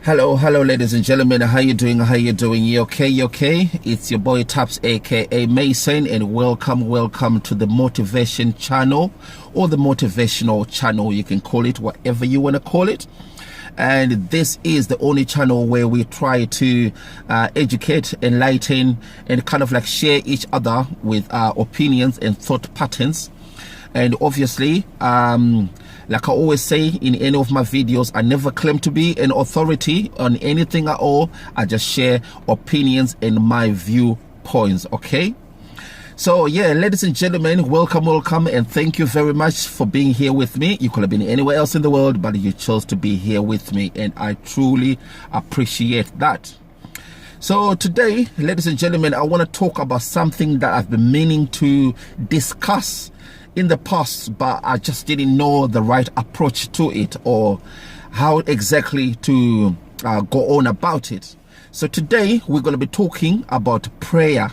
Hello, ladies and gentlemen. How you doing? You okay? It's your boy Taps, aka Mason, and welcome to the motivation channel, or the motivational channel. You can call it whatever you want to call it. And this is the only channel where we try to educate, enlighten, and kind of like share each other with our opinions and thought patterns. And obviously, like I always say in any of my videos, I never claim to be an authority on anything at all. I just share opinions and my viewpoints, okay? So yeah, ladies and gentlemen, welcome, and thank you very much for being here with me. You could have been anywhere else in the world, but you chose to be here with me, and I truly appreciate that. So today, ladies and gentlemen, I want to talk about something that I've been meaning to discuss in the past, but I just didn't know the right approach to it, or how exactly to go on about it. So today we're going to be talking about prayer,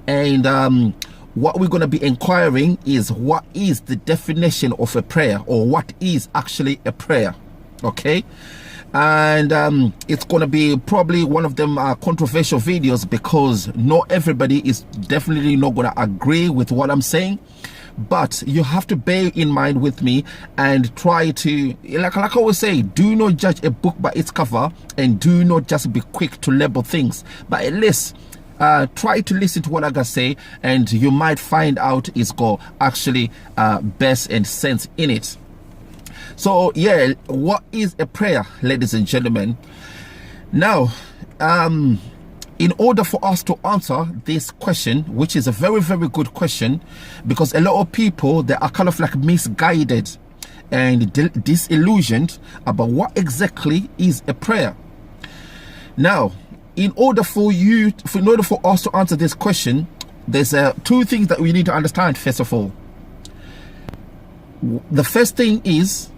and what we're going to be inquiring is, what is the definition of a prayer, or what is actually a prayer? Okay. And it's going to be probably one of them controversial videos, because not everybody is definitely not going to agree with what I'm saying. But you have to bear in mind with me and try to, like I always say, do not judge a book by its cover, and do not just be quick to label things, but at least try to listen to what I gotta say, and you might find out it's got actually best and sense in it. So yeah, what is a prayer, ladies and gentlemen? Now, in order for us to answer this question, which is a very good question, because a lot of people, they are kind of like misguided and disillusioned about what exactly is a prayer. Now, in order for us to answer this question, there's two things that we need to understand. First of all, the first thing is,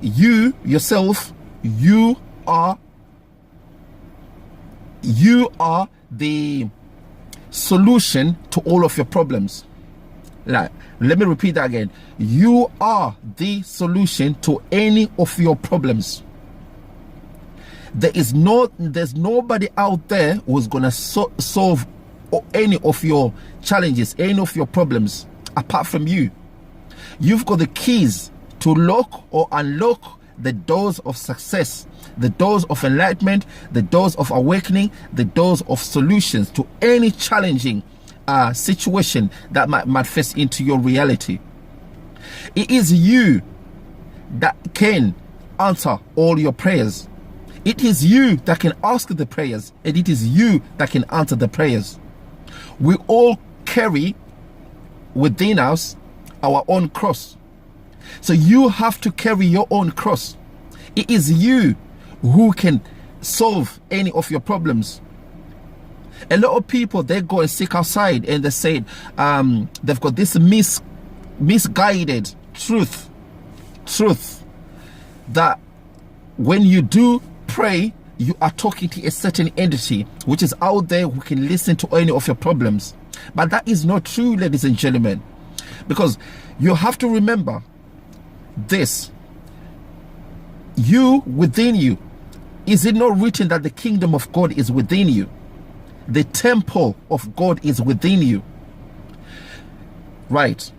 you yourself, you are the solution to all of your problems. Like, let me repeat that again. You are the solution to any of your problems. There's nobody out there who's gonna solve any of your challenges, any of your problems, apart from you. You've got the keys to lock or unlock the doors of success, the doors of enlightenment, the doors of awakening, the doors of solutions to any challenging situation that might manifest into your reality. It is you that can answer all your prayers. It is you that can ask the prayers, and it is you that can answer the prayers. We all carry within us our own cross. So you have to carry your own cross. It is you who can solve any of your problems. A lot of people, they go and seek outside, and they say they've got this misguided truth that when you do pray, you are talking to a certain entity which is out there who can listen to any of your problems. But that is not true, ladies and gentlemen, because you have to remember this: you within you, is it not written that the kingdom of God is within you? The temple of God is within you, right?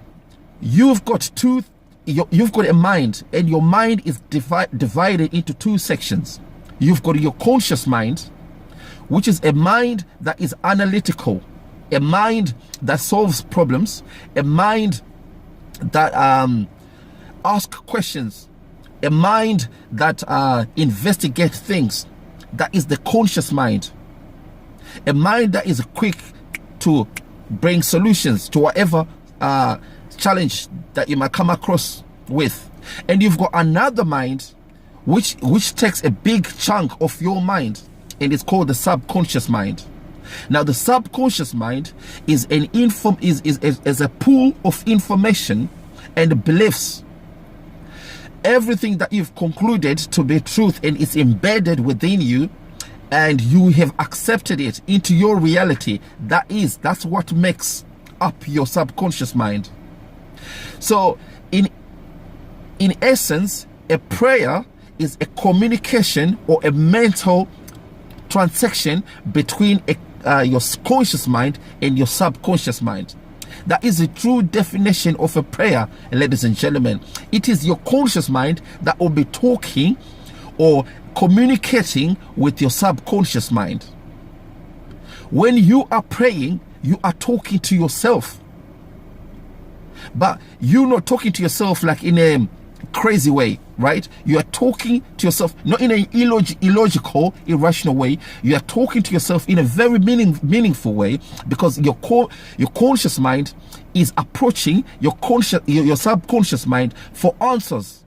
You've got a mind, and your mind is divided into two sections. You've got your conscious mind, which is a mind that is analytical, a mind that solves problems, a mind that ask questions, a mind that investigates things. That is the conscious mind. A mind that is quick to bring solutions to whatever challenge that you might come across with. And you've got another mind which takes a big chunk of your mind, and it's called the subconscious mind. Now, the subconscious mind is a pool of information and beliefs. Everything that you've concluded to be truth, and it's embedded within you, and you have accepted it into your reality. That's what makes up your subconscious mind. So in essence, a prayer is a communication or a mental transaction between your conscious mind and your subconscious mind. That is the true definition of a prayer, ladies and gentlemen. It is your conscious mind that will be talking or communicating with your subconscious mind. When you are praying, you are talking to yourself. But you're not talking to yourself like in a crazy way, right? You are talking to yourself not in an illogical, irrational way. You are talking to yourself in a very meaningful way, because your conscious mind is approaching your subconscious mind for answers,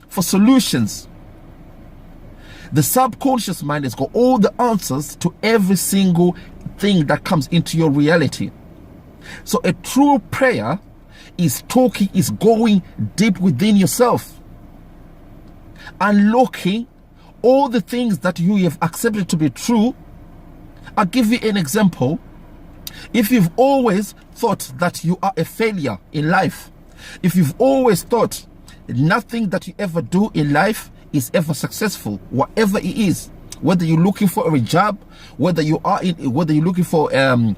for solutions. The subconscious mind has got all the answers to every single thing that comes into your reality. So a true prayer is going deep within yourself, unlocking all the things that you have accepted to be true. I'll give you an example. If you've always thought that you are a failure in life, if you've always thought nothing that you ever do in life is ever successful, whatever it is, whether you're looking for a job, whether you're looking for a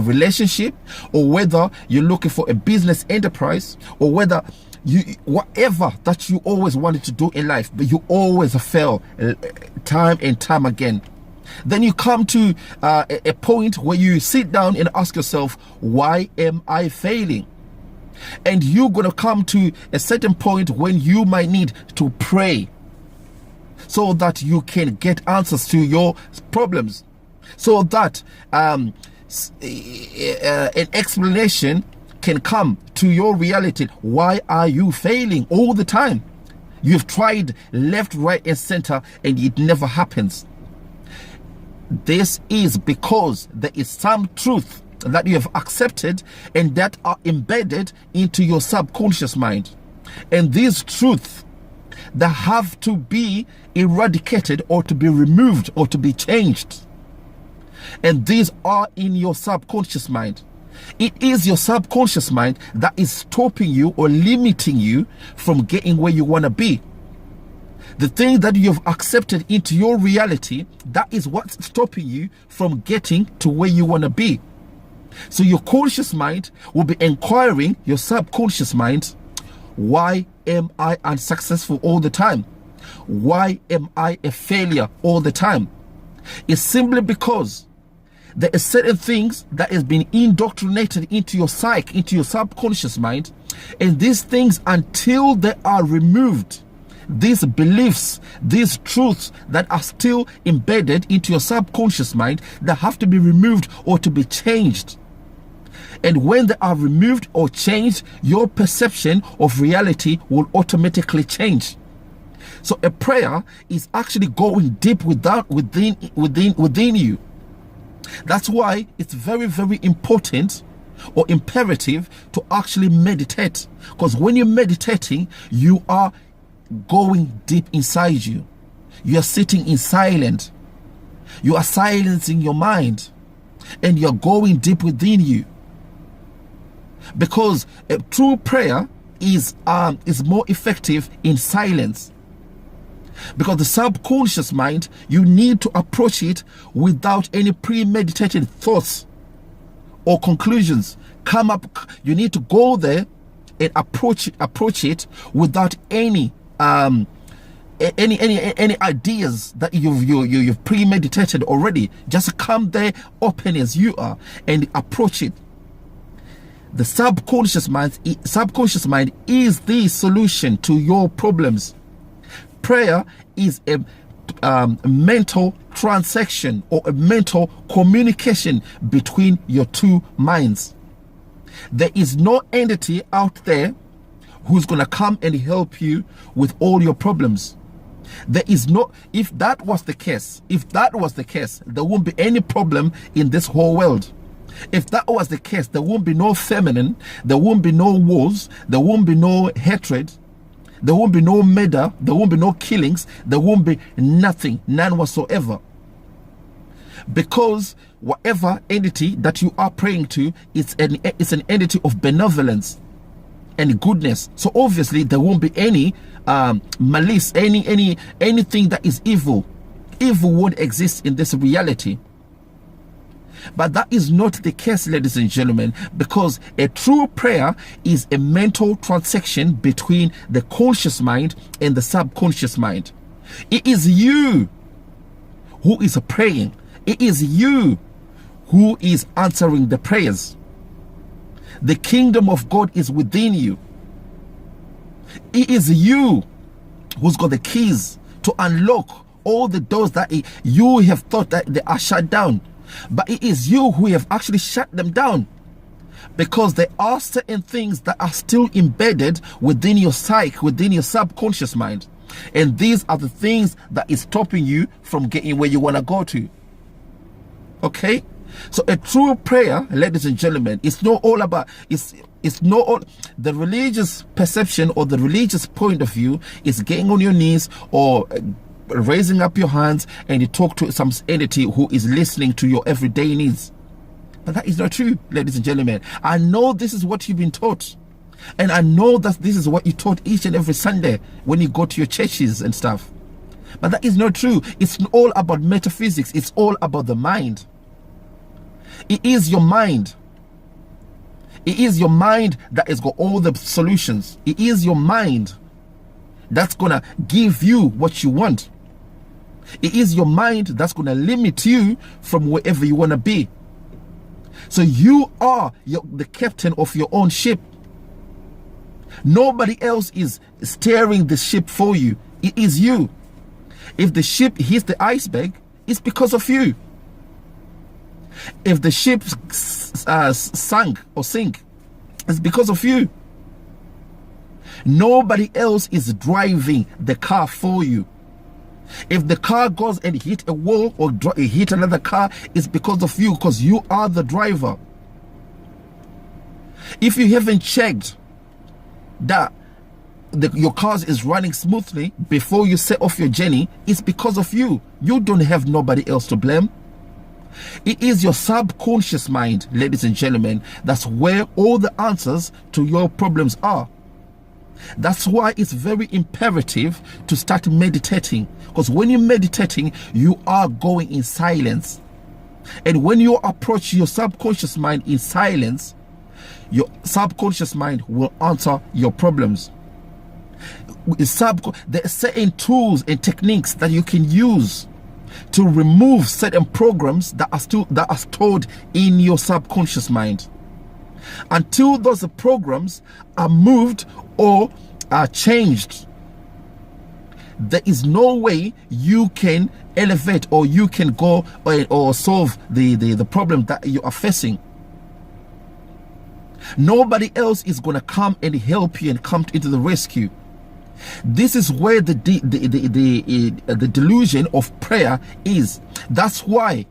relationship, or whether you're looking for a business enterprise, or whether whatever that you always wanted to do in life, but you always fail time and time again, then you come to a point where you sit down and ask yourself, why am I failing? And you're going to come to a certain point when you might need to pray, so that you can get answers to your problems, so that an explanation can come to your reality. Why are you failing all the time? You've tried left, right, and center, and it never happens. This is because there is some truth that you have accepted and that are embedded into your subconscious mind. And these truths that have to be eradicated, or to be removed, or to be changed. And these are in your subconscious mind. It is your subconscious mind that is stopping you or limiting you from getting where you want to be. The thing that you have accepted into your reality, that is what's stopping you from getting to where you want to be. So your conscious mind will be inquiring your subconscious mind, why am I unsuccessful all the time? Why am I a failure all the time? It's simply because there are certain things that has been indoctrinated into your psyche, into your subconscious mind, and these things, until they are removed, these beliefs, these truths that are still embedded into your subconscious mind, that have to be removed or to be changed. And when they are removed or changed, your perception of reality will automatically change. So a prayer is actually going deep within you. That's why it's very, very important or imperative to actually meditate. Because when you're meditating, you are going deep inside you. You are sitting in silence. You are silencing your mind, and you're going deep within you. Because a true prayer is more effective in silence. Because the subconscious mind, you need to approach it without any premeditated thoughts or conclusions. You need to go there and approach it without any ideas that you've premeditated already. Just come there open as you are and approach it. The subconscious mind is the solution to your problems. Prayer is a mental transaction or a mental communication between your two minds. There is no entity out there who's going to come and help you with all your problems. There is no, if that was the case, there won't be any problem in this whole world. If that was the case, there won't be no feminine, there won't be no wars, there won't be no hatred, there won't be no murder, there won't be no killings, there won't be nothing, none whatsoever. Because whatever entity that you are praying to, it's an entity of benevolence. and goodness. So obviously there won't be any malice, anything that is evil. Evil won't exist in this reality. But that is not the case, ladies and gentlemen, because a true prayer is a mental transaction between the conscious mind and the subconscious mind. It is you who is praying. It is you who is answering the prayers. The kingdom of God is within you. It is you who's got the keys to unlock all the doors that you have thought that they are shut down. But it is you who have actually shut them down, because there are certain things that are still embedded within your psyche, within your subconscious mind. And these are the things that is stopping you from getting where you want to go to. Okay? So a true prayer, ladies and gentlemen, it's not all about, it's not all, the religious perception or the religious point of view is getting on your knees or raising up your hands and you talk to some entity who is listening to your everyday needs. But that is not true, ladies and gentlemen. I know this is what you've been taught, and I know that this is what you taught each and every Sunday when you go to your churches and stuff. But that is not true. It's all about metaphysics. It's all about the mind. It is your mind. It is your mind that has got all the solutions. It is your mind that's gonna give you what you want. It is your mind that's gonna limit you from wherever you wanna be. So you are the captain of your own ship. Nobody else is steering the ship for you. It is you. If the ship hits the iceberg, it's because of you. If the ship sink, it's because of you. Nobody else is driving the car for you. If the car goes and hit a wall or hit another car, it's because of you, because you are the driver. If you haven't checked that your car is running smoothly before you set off your journey, it's because of you. You don't have nobody else to blame. It is your subconscious mind, ladies and gentlemen, that's where all the answers to your problems are. That's why it's very imperative to start meditating, because when you're meditating, you are going in silence. And when you approach your subconscious mind in silence, your subconscious mind will answer your problems. There are certain tools and techniques that you can use to remove certain programs that are stored in your subconscious mind. Until those programs are moved or are changed, there is no way you can elevate or you can go or solve the problem that you are facing. Nobody else is going to come and help you and come into the rescue. This is where the delusion of prayer is. That's why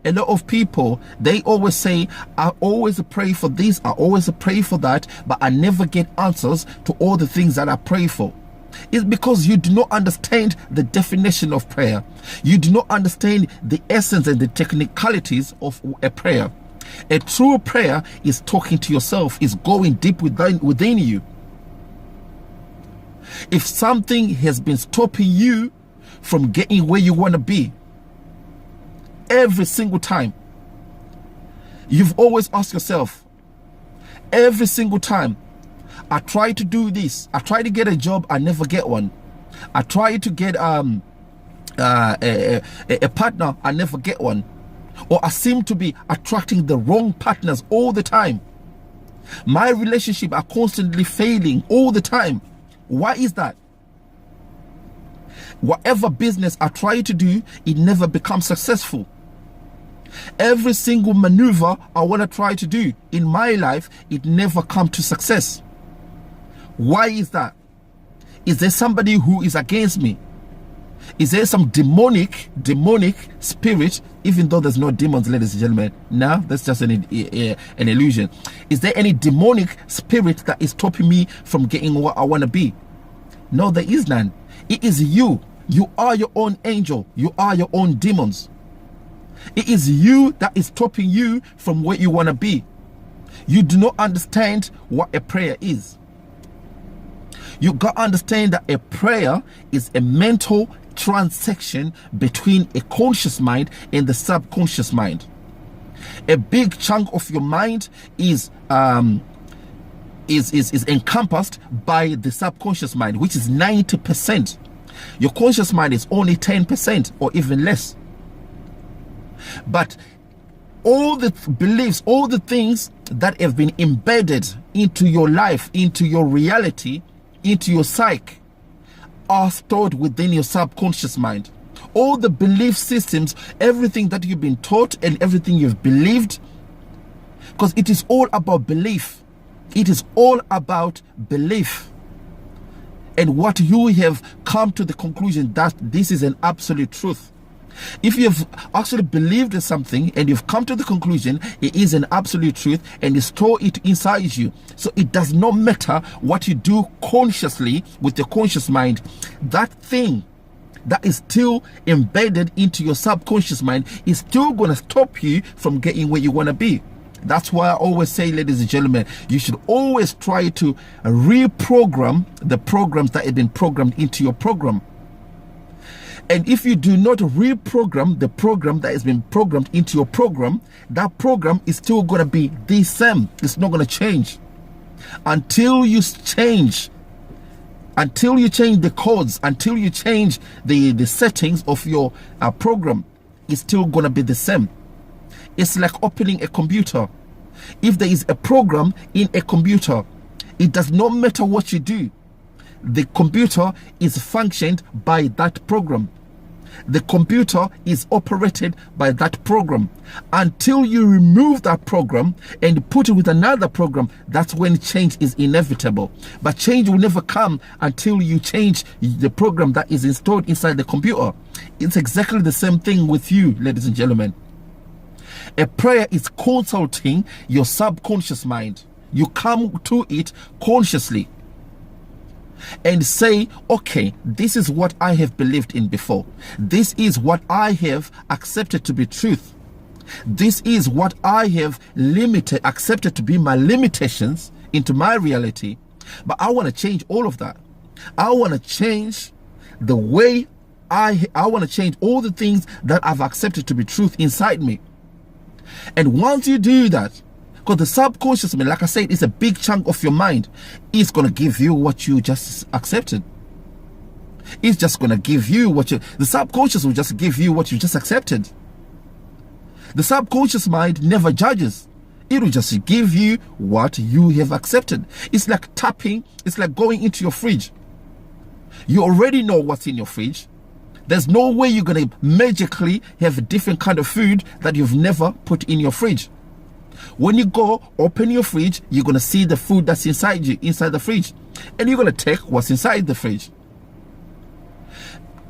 a lot of people, they always say, I always pray for this, I always pray for that, but I never get answers to all the things that I pray for. It's because you do not understand the definition of prayer. You do not understand the essence and the technicalities of a prayer. A true prayer is talking to yourself, is going deep within you. If something has been stopping you from getting where you want to be, every single time, you've always asked yourself, every single time, I try to do this, I try to get a job, I never get one. I try to get a partner, I never get one. Or I seem to be attracting the wrong partners all the time. My relationship are constantly failing all the time. Why is that? Whatever business I try to do, it never becomes successful. Every single maneuver I want to try to do in my life, it never comes to success. Why is that? Is there somebody who is against me? Is there some demonic spirit, even though there's no demons, ladies and gentlemen? No, that's just an illusion. Is there any demonic spirit that is stopping me from getting what I want to be? No, there is none. It is you. You are your own angel. You are your own demons. It is you that is stopping you from where you want to be. You do not understand what a prayer is. You got to understand that a prayer is a mental transaction between a conscious mind and the subconscious mind. A big chunk of your mind is encompassed by the subconscious mind, which is 90%. Your conscious mind is only 10% or even less. But all the beliefs, all the things that have been embedded into your life, into your reality, into your psyche, are stored within your subconscious mind. All the belief systems, everything that you've been taught and everything you've believed, because it is all about belief. It is all about belief. And what you have come to the conclusion that this is an absolute truth. If you have actually believed in something and you've come to the conclusion it is an absolute truth, and you store it inside you, so it does not matter what you do consciously with your conscious mind, that thing that is still embedded into your subconscious mind is still going to stop you from getting where you want to be. That's why I always say, ladies and gentlemen, you should always try to reprogram the programs that have been programmed into your program. And if you do not reprogram the program that has been programmed into your program, that program is still going to be the same. It's not going to change until you change. Until you change the codes, until you change the settings of your program, it's still going to be the same. It's like opening a computer. If there is a program in a computer, it does not matter what you do. The computer is functioned by that program. The computer is operated by that program. Until you remove that program and put it with another program, that's when change is inevitable. But change will never come until you change the program that is installed inside the computer. It's exactly the same thing with you, ladies and gentlemen. A prayer is consulting your subconscious mind. You come to it consciously and say, okay, this is what I have believed in before. This is what I have accepted to be truth. This is what I have accepted to be my limitations into my reality. But I want to change all of that. I want to change the way I want to change all the things that I've accepted to be truth inside me. And once you do that, because the subconscious mind, like I said, is a big chunk of your mind, it's going to give you what you just accepted. It's just going to give you the subconscious will just give you what you just accepted. The subconscious mind never judges. It will just give you what you have accepted. It's like tapping, it's like going into your fridge. You already know what's in your fridge. There's no way you're going to magically have a different kind of food that you've never put in your fridge. When you go open your fridge, you're going to see the food that's inside the fridge. And you're going to take what's inside the fridge.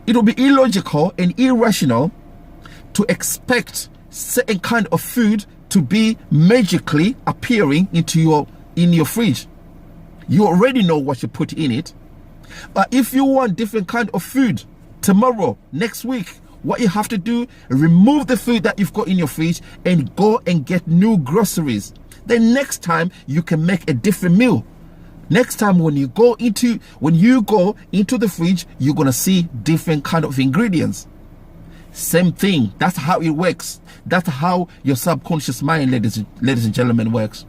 It will be illogical and irrational to expect certain kind of food to be magically appearing in your fridge. You already know what you put in it. But if you want different kind of food tomorrow, next week, what you have to do, remove the food that you've got in your fridge and go and get new groceries. Then next time you can make a different meal. Next time when you go into the fridge, you're going to see different kind of ingredients. Same thing. That's how it works. That's how your subconscious mind, ladies and gentlemen, works.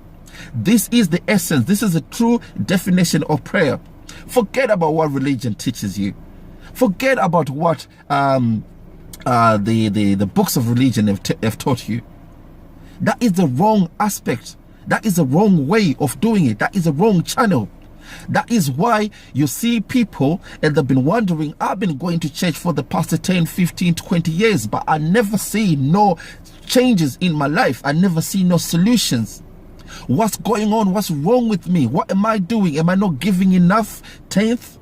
This is the essence. This is the true definition of prayer. Forget about what religion teaches you. Forget about what the books of religion have taught you. That is the wrong aspect. That is the wrong way of doing it. That is the wrong channel. That is why you see people, and they've been wondering, I've been going to church for the past 10, 15, 20 years, but I never see no changes in my life. I never see no solutions. What's going on? What's wrong with me? What am I doing? Am I not giving enough tenth?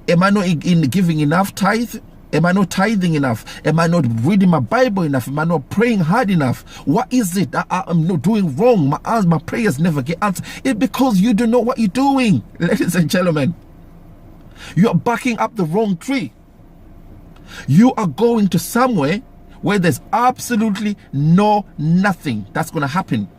Am I not giving enough tithe? Am I not tithing enough? Am I not reading my Bible enough? Am I not praying hard enough? What is it that I am not doing wrong? My prayers never get answered. It's because you don't know what you're doing, ladies and gentlemen. You are backing up the wrong tree. You are going to somewhere where there's absolutely nothing that's going to happen.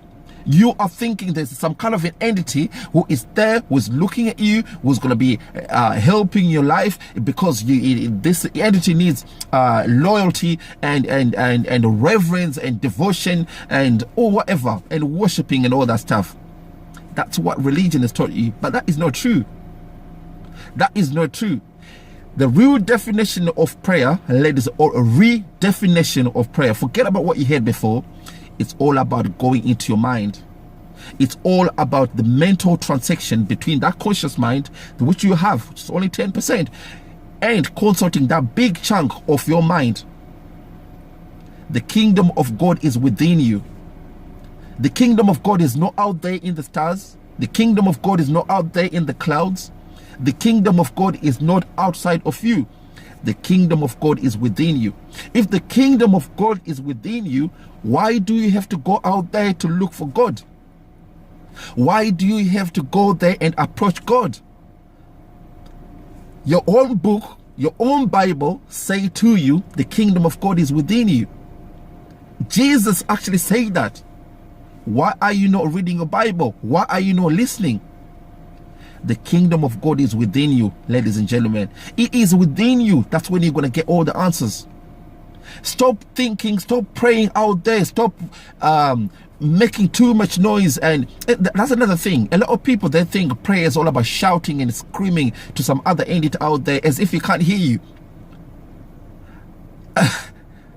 You are thinking there's some kind of an entity who is there, who is looking at you, who's going to be helping your life, because this entity needs loyalty and reverence and devotion and whatever, and worshiping and all that stuff. That's what religion has taught you, but that is not true. That is not true. The real definition of prayer, ladies, or a redefinition of prayer, forget about what you heard before. It's all about going into your mind. It's all about the mental transaction between that conscious mind, which you have, which is only 10%, and consulting that big chunk of your mind. The kingdom of God is within you. The kingdom of God is not out there in the stars. The kingdom of God is not out there in the clouds. The kingdom of God is not outside of you. The kingdom of God is within you. If the kingdom of God is within you, why do you have to go out there to look for God? Why do you have to go there and approach God? Your own book, your own Bible say to you, the kingdom of God is within you. Jesus actually said that. Why are you not reading your Bible? Why are you not listening? The kingdom of God is within you, ladies and gentlemen. It is within you. That's when you're going to get all the answers. Stop thinking, stop praying out there, stop making too much noise. And that's another thing. A lot of people, they think prayer is all about shouting and screaming to some other entity out there as if he can't hear you.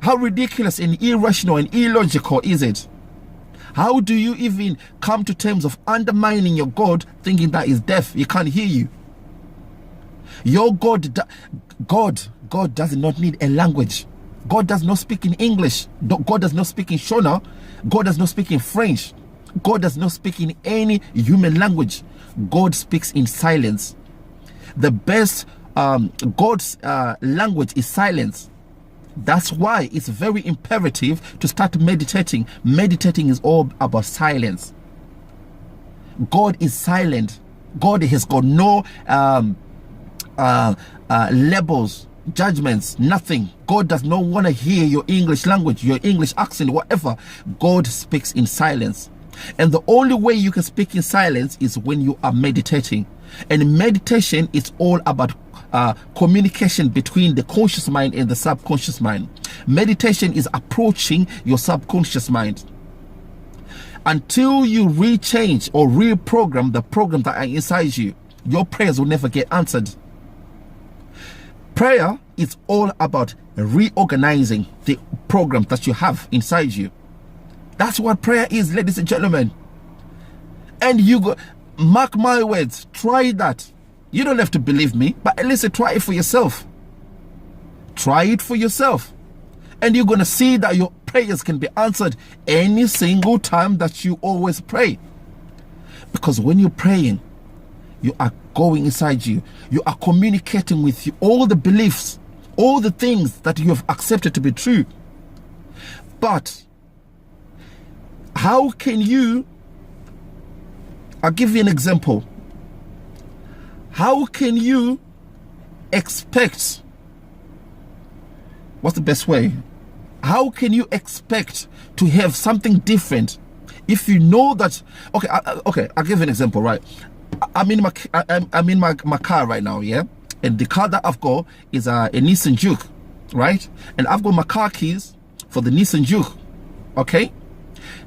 How ridiculous and irrational and illogical is it? How do you even come to terms of undermining your God, thinking that he's deaf, he can't hear you? Your God does not need a language. God does not speak in English. God does not speak in Shona. God does not speak in French. God does not speak in any human language. God speaks in silence. The best God's language is silence. That's why it's very imperative to start meditating. Meditating is all about silence. God is silent. God has got no labels, judgments, nothing. God does not want to hear your English language, your English accent, whatever. God speaks in silence. And the only way you can speak in silence is when you are meditating. And meditation is all about communication between the conscious mind and the subconscious mind. Meditation is approaching your subconscious mind. Until you rechange or reprogram the programs that are inside you, your prayers will never get answered. Prayer is all about reorganizing the programs that you have inside you. That's what prayer is, ladies and gentlemen. And you go, mark my words, try that. You don't have to believe me, but at least try it for yourself. Try it for yourself. And you're going to see that your prayers can be answered any single time that you always pray. Because when you're praying, you are going inside you. You are communicating with you all the beliefs, all the things that you have accepted to be true. But how can you, I'll give you an example. How can you expect, what's the best way? How can you expect to have something different if you know that, okay, I'll give you an example, right? I'm in my car right now, yeah? And the car that I've got is a Nissan Juke, right? And I've got my car keys for the Nissan Juke, okay?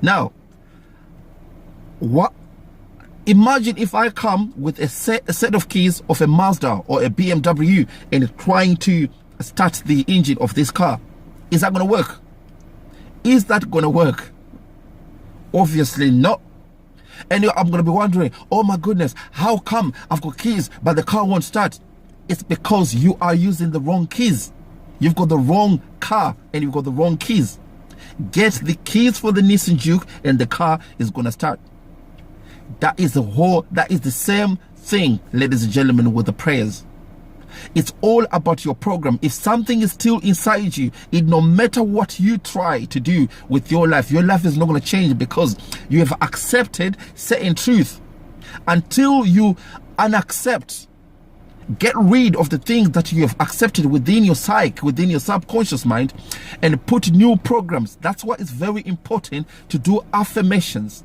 Now, imagine if I come with a set of keys of a Mazda or a BMW and trying to start the engine of this car. Is that going to work? Is that going to work? Obviously not. And I'm going to be wondering, oh my goodness, how come I've got keys but the car won't start? It's because you are using the wrong keys. You've got the wrong car and you've got the wrong keys. Get the keys for the Nissan Juke and the car is going to start. That is the same thing, ladies and gentlemen, with the prayers. It's all about your program. If something is still inside you, no matter what you try to do with your life is not going to change, because you have accepted certain truth. Until you unaccept, get rid of the things that you have accepted within your psyche, within your subconscious mind, and put new programs. That's why it's very important to do affirmations.